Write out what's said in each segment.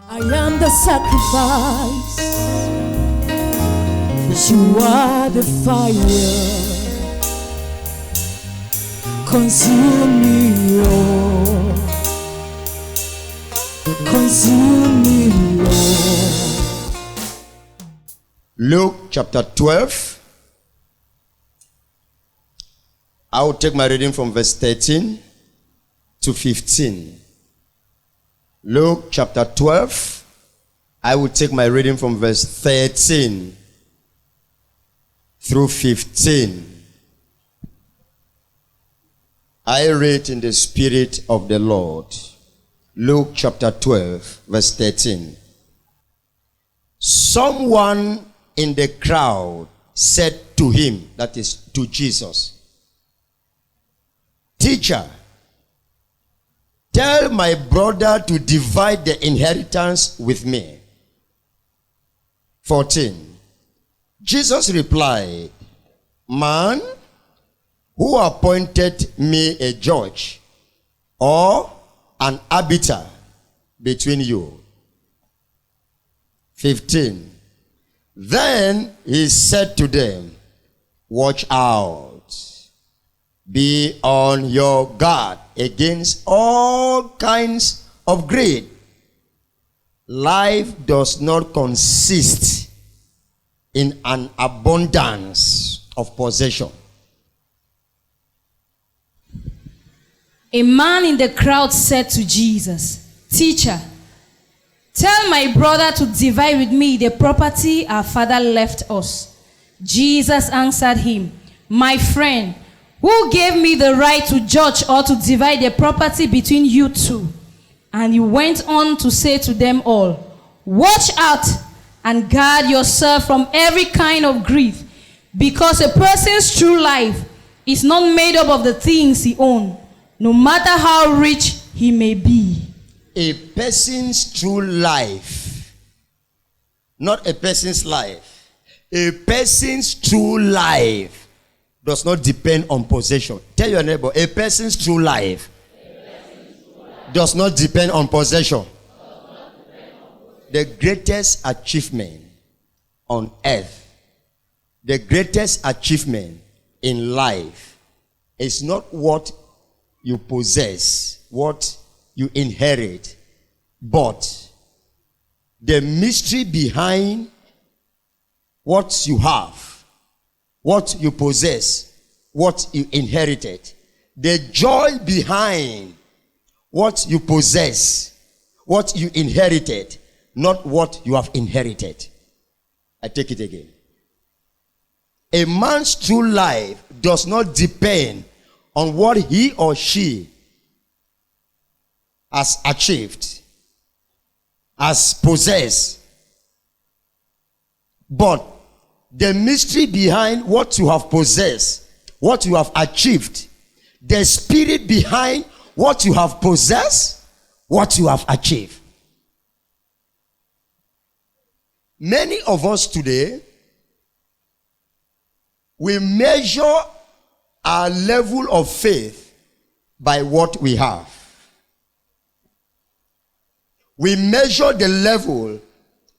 I am the sacrifice. You are the fire. Consume me, Lord. Consume me, Lord. Luke chapter 12. I will take my reading from verse 13 to 15. Luke chapter 12. I will take my reading from verse 13 through 15. I read in the Spirit of the Lord. Luke chapter 12, verse 13. Someone in the crowd said to him, that is to Jesus, "Teacher, tell my brother to divide the inheritance with me." 14. Jesus replied, "Man, who appointed me a judge or an arbiter between you?" 15. Then he said to them, "Watch out. Be on your guard against all kinds of greed. Life does not consist in an abundance of possession." A man in the crowd said to Jesus, "Teacher, tell my brother to divide with me the property our father left us." Jesus answered him, "My friend, who gave me the right to judge or to divide the property between you two?" And he went on to say to them all, "Watch out and guard yourself from every kind of greed, because a person's true life is not made up of the things he owns, no matter how rich he may be." A person's true life, not a person's life. A person's true life does not depend on possession. Tell your neighbor, a person's true life does not depend on possession. The greatest achievement on earth, the greatest achievement in life is not what you possess, what you inherit, but the mystery behind what you have, what you possess, what you inherited, the joy behind what you possess, what you inherited, not what you have inherited. I take it again. A man's true life does not depend on what he or she has achieved, has possessed, but the mystery behind what you have possessed, what you have achieved, the spirit behind what you have possessed, what you have achieved. Many of us today, we measure our level of faith by what we have. We measure the level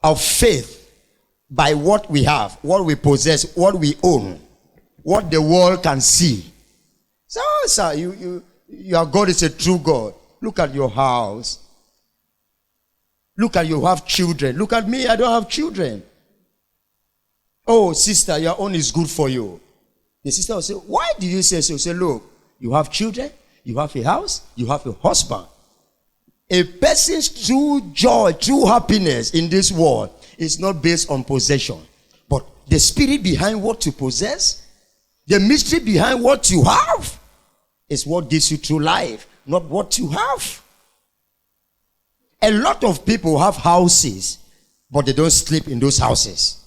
of faith by what we have, what we possess, what we own, what the world can see. So, sir, your God is a true God. Look at your house. Look at you have children. Look at me, I don't have children. "Oh, sister, your own is good for you." The sister will say, "Why do you say so?" Say, "Look, you have children, you have a house, you have a husband." A person's true joy, true happiness in this world is not based on possession, but the spirit behind what you possess, the mystery behind what you have, is what gives you true life, not what you have. A lot of people have houses, but they don't sleep in those houses.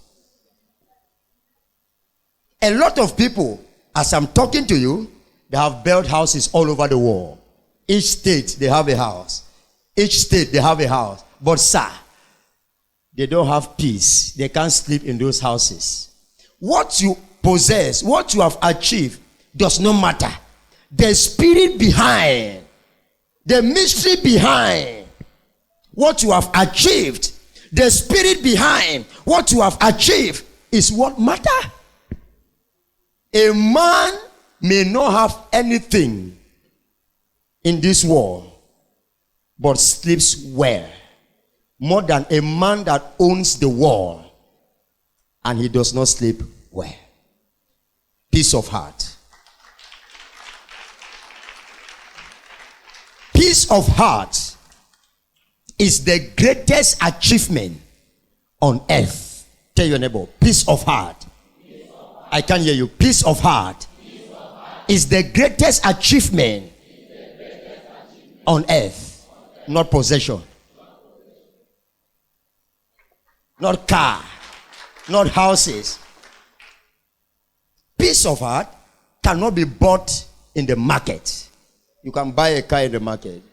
A lot of people, as I'm talking to you, they have built houses all over the world. Each state, they have a house. Each state, they have a house. But sir, they don't have peace. They can't sleep in those houses. What you possess, what you have achieved, does not matter. The spirit behind, the mystery behind what you have achieved, the spirit behind what you have achieved is what matter. A man may not have anything in this world, but sleeps well, more than a man that owns the world and he does not sleep well. Peace of heart. Peace of heart is the greatest achievement on earth. Tell your neighbor, peace of heart. I can't hear you. Peace of heart is the greatest achievement on earth. Not possession, not car, not houses. Peace of heart cannot be bought in the market. You can buy a car in the market.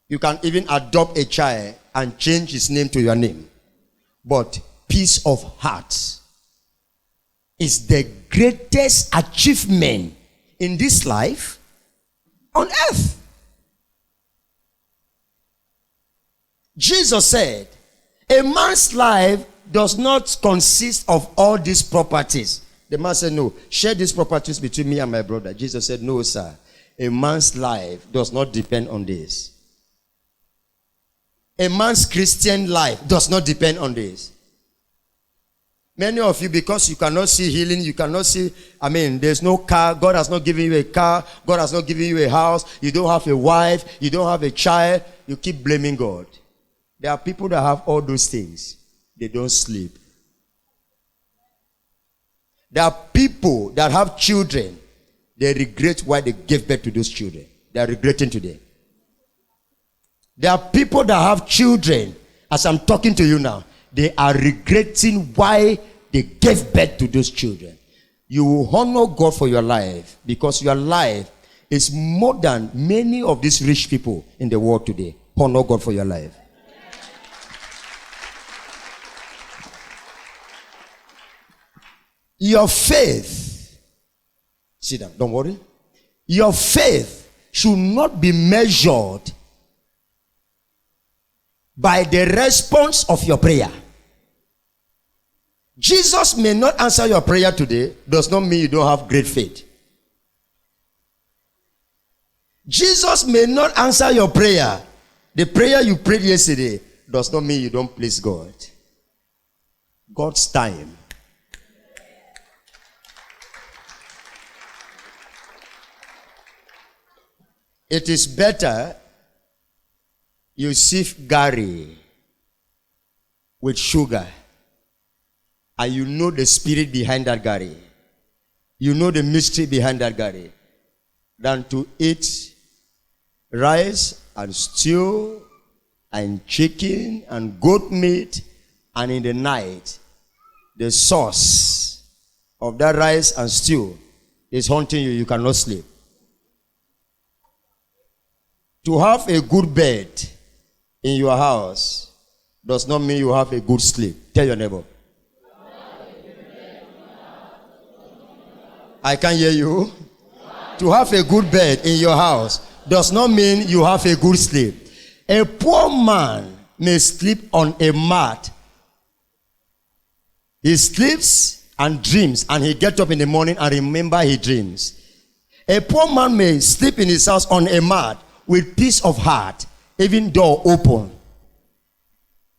You can even adopt a child and change his name to your name. But peace of heart is the greatest achievement in this life on earth. Jesus said, a man's life does not consist of all these properties. The man said, no, share these properties between me and my brother. Jesus said, no, sir. A man's life does not depend on this. A man's Christian life does not depend on this. Many of you, because you cannot see healing, you cannot see, there's no car. God has not given you a car. God has not given you a house. You don't have a wife. You don't have a child. You keep blaming God. There are people that have all those things. They don't sleep. There are people that have children. They regret why they gave birth to those children. They are regretting today. There are people that have children. As I'm talking to you now, they are regretting why they gave birth to those children. You will honor God for your life, because your life is more than many of these rich people in the world today. Honor God for your life. Your faith, sit down, don't worry. Your faith should not be measured by the response of your prayer. Jesus may not answer your prayer today, does not mean you don't have great faith. Jesus may not answer your prayer. The prayer you prayed yesterday does not mean you don't please God. God's time. It is better you sift Gary with sugar and you know the spirit behind that Gary. You know the mystery behind that Gary, than to eat rice and stew and chicken and goat meat, and in the night the sauce of that rice and stew is haunting you. You cannot sleep. To have a good bed in your house does not mean you have a good sleep. Tell your neighbor. I can't hear you. To have a good bed in your house does not mean you have a good sleep. A poor man may sleep on a mat. He sleeps and dreams, and he gets up in the morning and remember his dreams. A poor man may sleep in his house on a mat with peace of heart, even door open.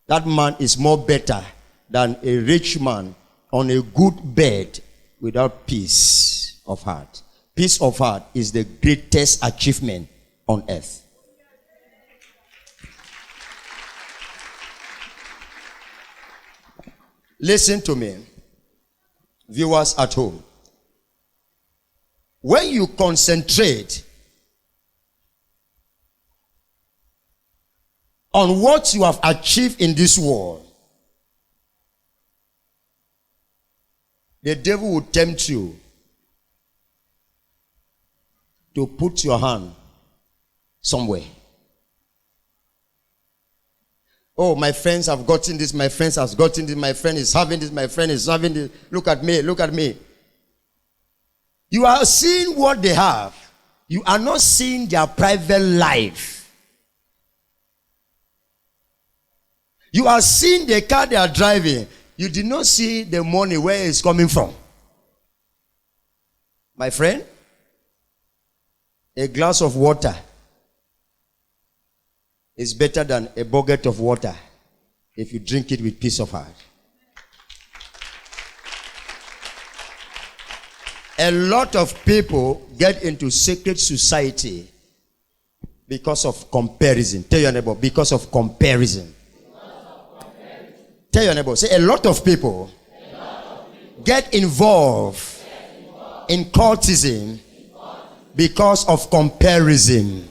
That man is more better than a rich man on a good bed without peace of heart. Peace of heart is the greatest achievement on earth. Listen to me, viewers at home. When you concentrate on what you have achieved in this world, the devil will tempt you to put your hand somewhere. Oh, my friends have gotten this, my friends have gotten this, my friend is having this, my friend is having this. Look at me, look at me. You are seeing what they have, You are not seeing their private life. You are seeing the car they are driving. You did not see the money where it's coming from. My friend, a glass of water is better than a bucket of water if you drink it with peace of heart. A lot of people get into secret society because of comparison. Tell your neighbor, because of comparison. Tell your neighbor, say a lot of people get involved in cultism because of comparison.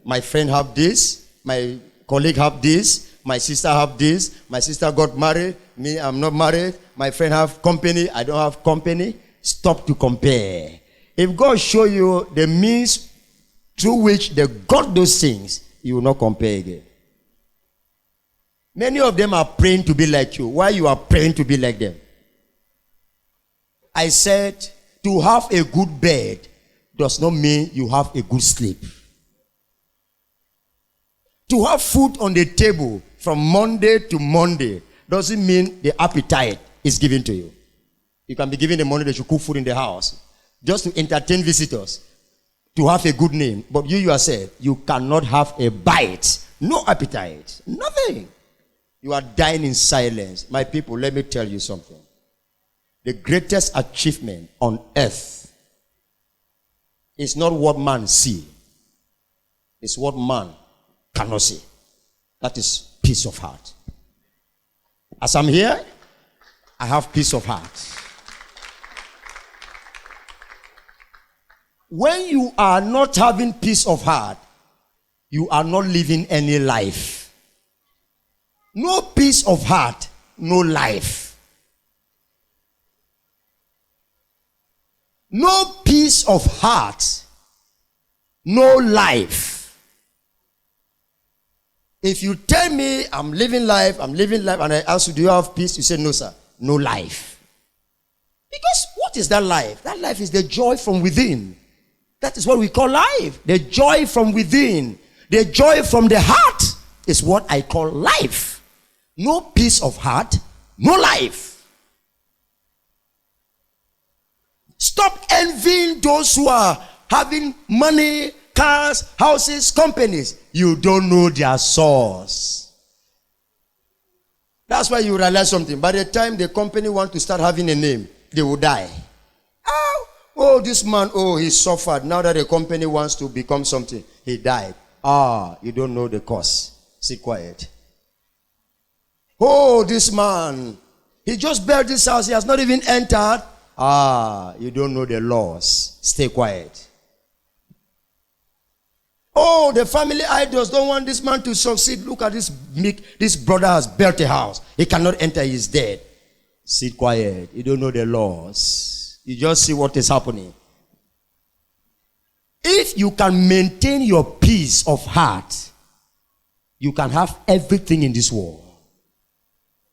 My friend have this, my colleague have this, my sister have this, my sister got married, me, I'm not married, my friend have company, I don't have company. Stop to compare. If God show you the means through which they got those things, you will not compare again. Many of them are praying to be like you. Why you are praying to be like them? I said, to have a good bed does not mean you have a good sleep. To have food on the table from Monday to Monday doesn't mean the appetite is given to you. You can be given the money that you cook food in the house just to entertain visitors, to have a good name. But you yourself, you cannot have a bite, no appetite, nothing. You are dying in silence. My people, let me tell you something. The greatest achievement on earth is not what man see. It's what man cannot see. That is peace of heart. As I'm here, I have peace of heart. When you are not having peace of heart, you are not living any life. No peace of heart, no life. No peace of heart, no life. If you tell me I'm living life, and I ask you, do you have peace? You say, no, sir, no life. Because what is that life? That life is the joy from within. That is what we call life. The joy from within. The joy from the heart is what I call life. No peace of heart, no life. Stop envying those who are having money, cars, houses, companies. You don't know their source. That's why you realize something. By the time the company wants to start having a name, they will die. Oh, this man, he suffered. Now that the company wants to become something, he died. You don't know the cause. Sit quiet. Oh, this man, he just built this house. He has not even entered. You don't know the laws. Stay quiet. Oh, the family idols don't want this man to succeed. Look at this brother has built a house. He cannot enter. He's dead. Sit quiet. You don't know the laws. You just see what is happening. If you can maintain your peace of heart, you can have everything in this world.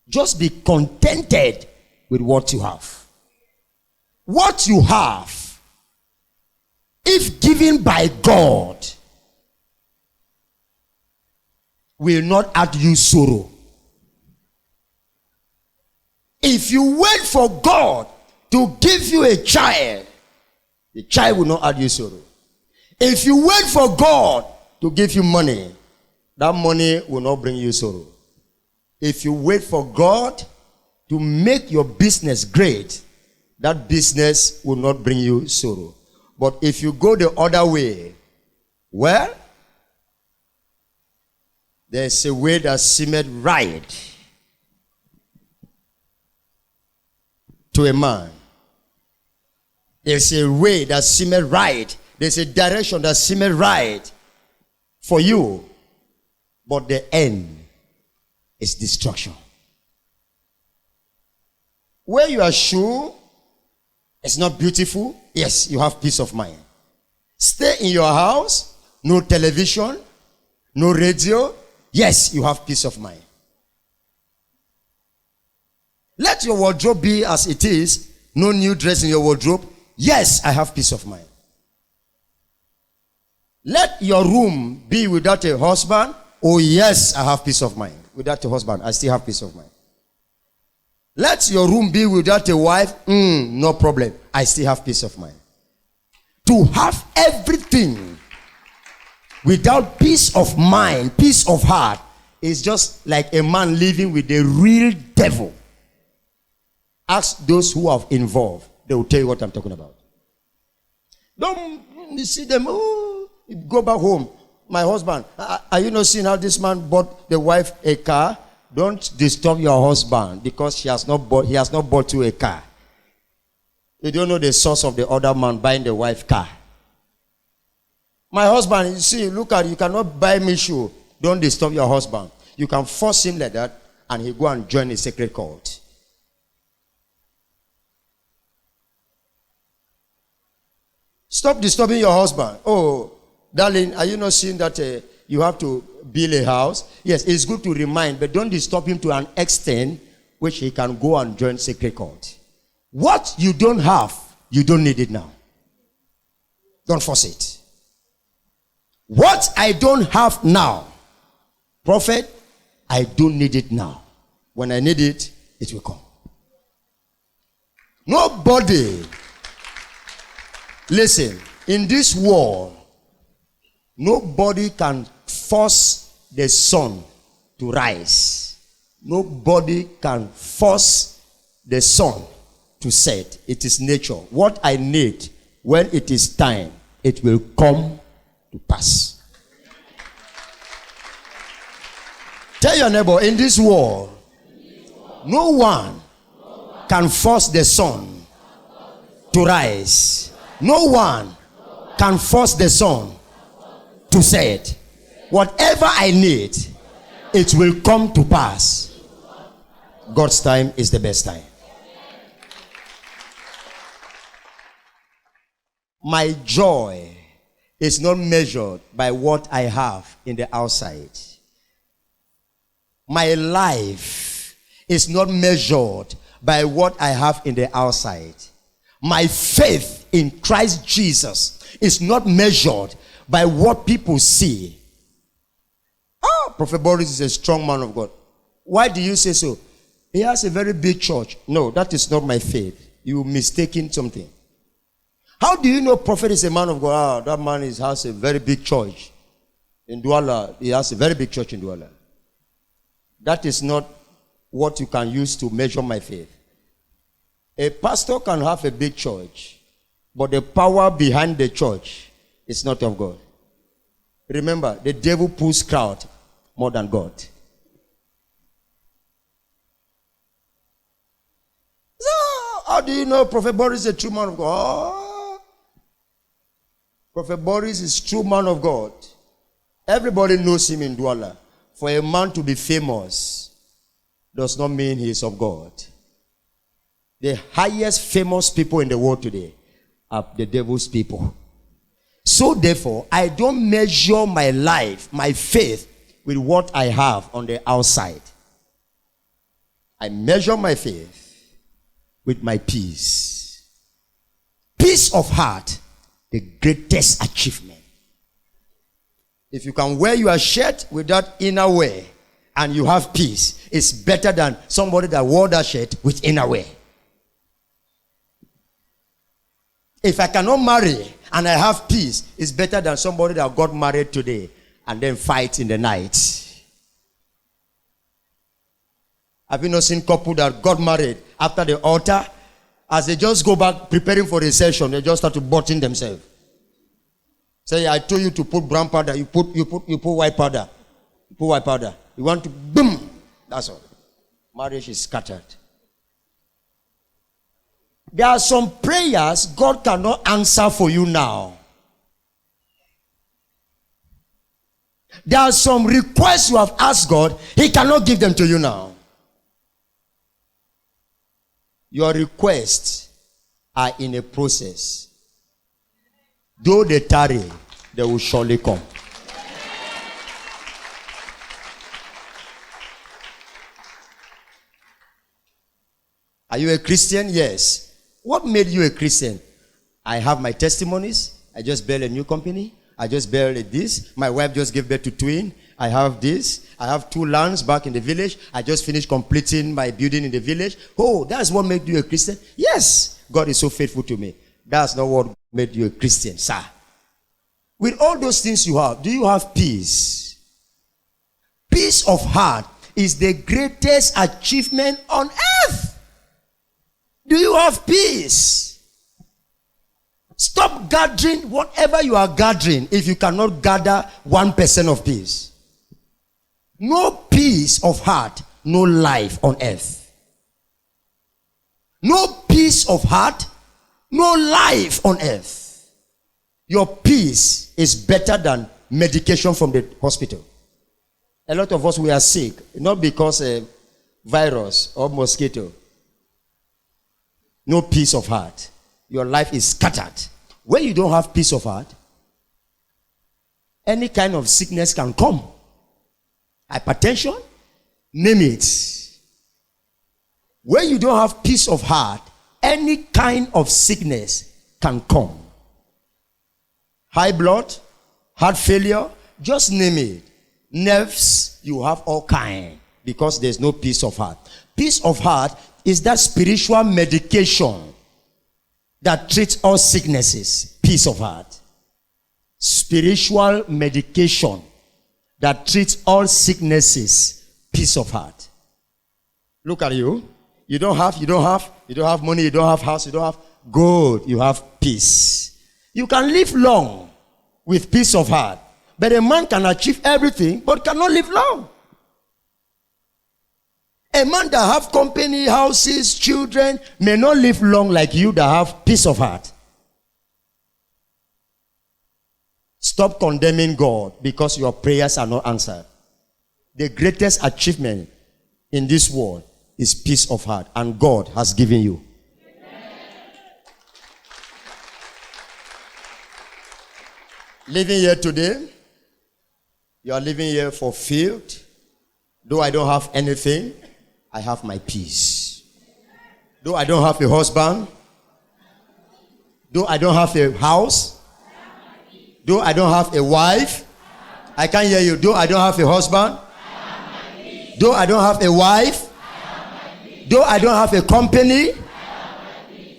Just be contented with what you have. What you have, if given by God, will not add you sorrow. If you wait for God to give you a child, the child will not add you sorrow. If you wait for God to give you money, that money will not bring you sorrow. If you wait for God to make your business great, that business will not bring you sorrow. But if you go the other way, well, there's a way that seemeth right to a man. There's a way that seemeth right. There's a direction that seemeth right for you. But the end is destruction. Where you are sure it's not beautiful, yes, you have peace of mind. Stay in your house, no television, no radio, yes, you have peace of mind. Let your wardrobe be as it is, no new dress in your wardrobe, yes, I have peace of mind. Let your room be without a husband. Oh yes, I have peace of mind. Without a husband, I still have peace of mind. Let your room be without a wife. No problem. I still have peace of mind. To have everything without peace of mind, peace of heart, is just like a man living with a real devil. Ask those who have involved. They will tell you what I'm talking about. Don't you see them, go back home. My husband, are you not seeing how this man bought the wife a car? Don't disturb your husband because he has not bought you a car. You don't know the source of the other man buying the wife car. My husband, you see, look at, you cannot buy me shoe. Don't disturb your husband. You can force him like that and he go and join a sacred cult. Stop disturbing your husband. Oh, darling, are you not seeing that you have to build a house? Yes, it's good to remind, but don't disturb him to an extent which he can go and join sacred cult. What you don't have, you don't need it now. Don't force it. What I don't have now, prophet, I don't need it now. When I need it, it will come. Nobody, listen, in this world, nobody can force the sun to rise. Nobody can force the sun to set. It is nature. What I need, when it is time, it will come to pass. Tell your neighbor, in this world, no one can force the sun to rise. No one can force the sun to set. Whatever I need, it will come to pass. God's time is the best time. My joy is not measured by what I have in the outside. My life is not measured by what I have in the outside. My faith in Christ Jesus is not measured by what people see. Prophet Boris is a strong man of God. Why do you say so? He has a very big church. No, that is not my faith. You're mistaking something. How do you know prophet is a man of God? That man has a very big church in Douala. He has a very big church in Douala. That is not what you can use to measure my faith. A pastor can have a big church, but the power behind the church is not of God. Remember, the devil pulls crowd more than God. So, how do you know Prophet Boris is a true man of God? Prophet Boris is a true man of God. Everybody knows him in Douala. For a man to be famous does not mean he is of God. The highest famous people in the world today are the devil's people. So therefore, I don't measure my life, my faith, with what I have on the outside. I measure my faith with my peace. Peace of heart, the greatest achievement. If you can wear your shirt without inner wear and you have peace, it's better than somebody that wore that shirt with inner wear. If I cannot marry and I have peace, it's better than somebody that got married today and then fight in the night. Have you not seen couple that got married after the altar? As they just go back preparing for the session, they just start to button themselves. Say, I told you to put brown powder, you put white powder. You put white powder. You want to boom. That's all. Marriage is scattered. There are some prayers God cannot answer for you now. There are some requests you have asked God, He cannot give them to you now. Your requests are in a process. Though they tarry, they will surely come. Are you a Christian? Yes. What made you a Christian? I have my testimonies. I just built a new company. I just buried this. My wife just gave birth to twin. I have this. I have 2 lands back in the village. I just finished completing my building in the village. Oh, that's what made you a Christian? Yes. God is so faithful to me. That's not what made you a Christian, sir. With all those things you have, do you have peace? Peace of heart is the greatest achievement on earth. Do you have peace? Stop gathering whatever you are gathering if you cannot gather 1% of peace. No peace of heart, no life on earth. No peace of heart, no life on earth. Your peace is better than medication from the hospital. A lot of us, we are sick, not because a virus or mosquito. No peace of heart. Your life is scattered. When you don't have peace of heart, any kind of sickness can come. Hypertension, name it. When you don't have peace of heart, any kind of sickness can come. High blood, heart failure, just name it. Nerves, you have all kind, because there's no peace of heart. Peace of heart is that spiritual medication that treats all sicknesses. Peace of heart. Spiritual medication that treats all sicknesses. Peace of heart. Look at you. You don't have money, you don't have house, you don't have good, you have peace. You can live long with peace of heart. But a man can achieve everything, but cannot live long. A man that have company, houses, children, may not live long like you that have peace of heart. Stop condemning God because your prayers are not answered. The greatest achievement in this world is peace of heart, and God has given you. Living here today, you are living here fulfilled. Though I don't have anything, I have my peace. Though I don't have a husband, though I don't have a house, though I don't have a wife, I can't hear you. Though I don't have a husband, though I don't have a wife, though I don't have a company,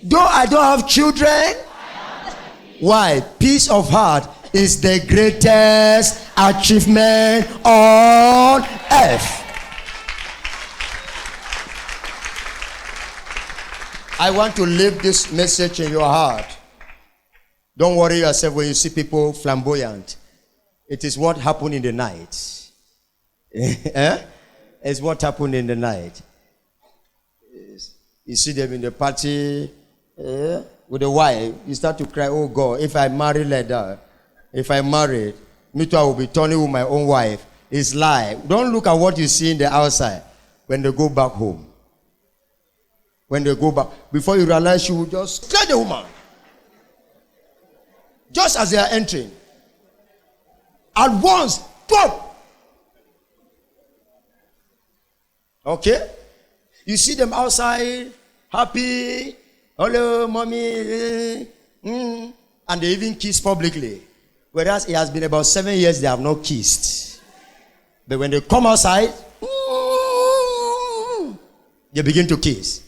though I don't have children. Why? Peace of heart is the greatest achievement on earth. I want to leave this message in your heart. Don't worry yourself when you see people flamboyant. It is what happened in the night. It's what happened in the night. You see them in the party with the wife. You start to cry, oh God, if I marry like that, if I marry, me too, I will be turning with my own wife. It's lie. Don't look at what you see in the outside when they go back home. When they go back, before you realize, you will just clear the woman. Just as they are entering. At once, pop. Okay? You see them outside, happy. Hello, mommy. And they even kiss publicly. Whereas it has been about 7 years they have not kissed. But when they come outside, they begin to kiss.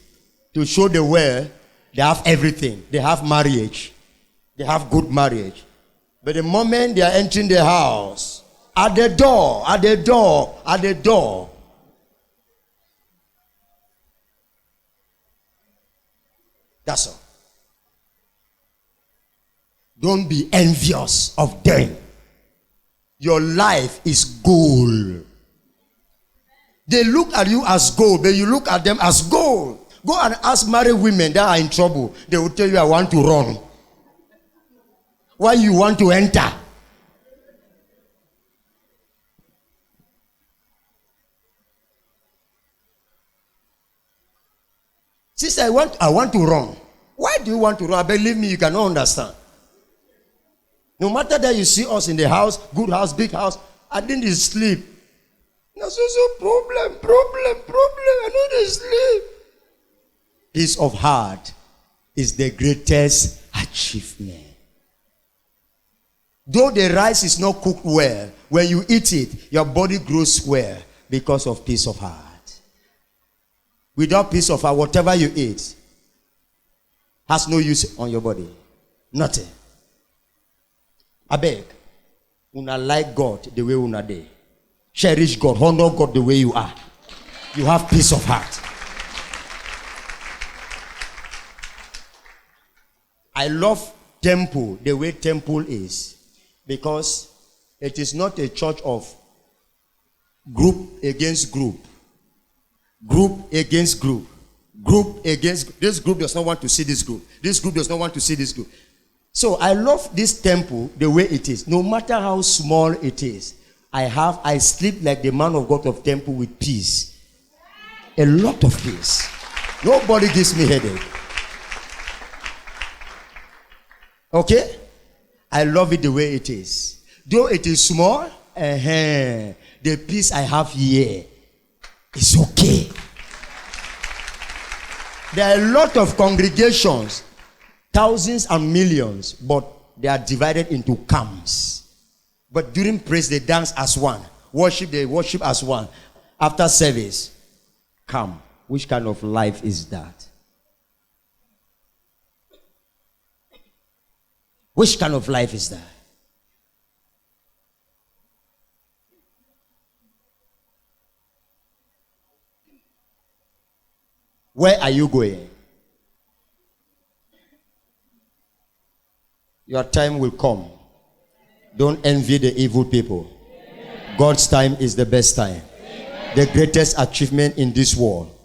To show the world they have everything. They have marriage. They have good marriage. But the moment they are entering the house, at the door, that's all. Don't be envious of them. Your life is gold. They look at you as gold, but you look at them as gold. Go and ask married women that are in trouble. They will tell you, I want to run. Why you want to enter? Sister, I want to run. Why do you want to run? Believe me, you cannot understand. No matter that you see us in the house, good house, big house, I didn't sleep. That's also problem. I don't sleep. Peace of heart is the greatest achievement. Though the rice is not cooked well, when you eat it, your body grows well because of peace of heart. Without peace of heart, whatever you eat has no use on your body. Nothing. I beg. Una like God the way una dey. Cherish God, honor God the way you are. You have peace of heart. I love temple the way temple is, because it is not a church of group against group. Group against group. Group against this group does not want to see this group. This group does not want to see this group. So I love this temple the way it is. No matter how small it is, I sleep like the man of God of temple with peace. A lot of peace. Nobody gives me headache. Okay? I love it the way it is. Though it is small, the peace I have here is okay. There are a lot of congregations, thousands and millions, but they are divided into camps. But during praise, they dance as one. Worship, they worship as one. After service, come. Which kind of life is that? Which kind of life is that? Where are you going? Your time will come. Don't envy the evil people. God's time is the best time. The greatest achievement in this world